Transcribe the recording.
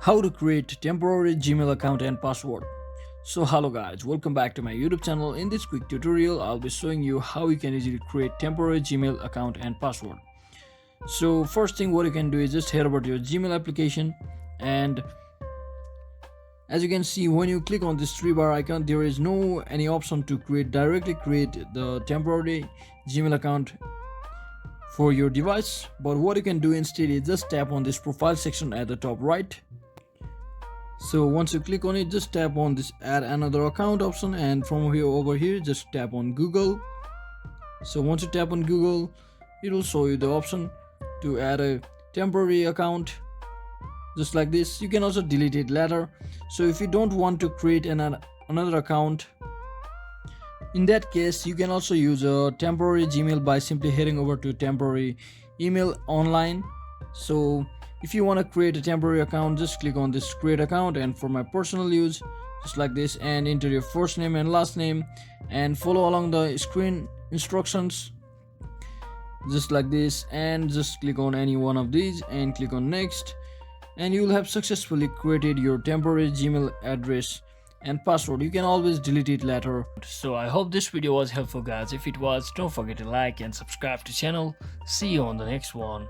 How to create temporary Gmail account and password. So hello guys, welcome back to my YouTube channel. In this quick tutorial I'll be showing you how you can easily create temporary Gmail account and password. So first thing what you can do is just head over to your Gmail application, and as you can see when you click on this three bar icon there is no any option to directly create the temporary Gmail account for your device. But what you can do instead is just tap on this profile section at the top right. So once you click on it, just tap on this add another account option, and from here over here just tap on Google. So once you tap on Google, it will show you the option to add a temporary account just like this. You can also delete it later. So if you don't want to create another account, in that case you can also use a temporary Gmail by simply heading over to temporary email online. So if you want to create a temporary account, just click on this create account, and for my personal use just like this, and enter your first name and last name and follow along the screen instructions just like this, and just click on any one of these and click on next, and you will have successfully created your temporary Gmail address and password. You can always delete it later. So I hope this video was helpful guys. If it was, don't forget to like and subscribe to channel. See you on the next one.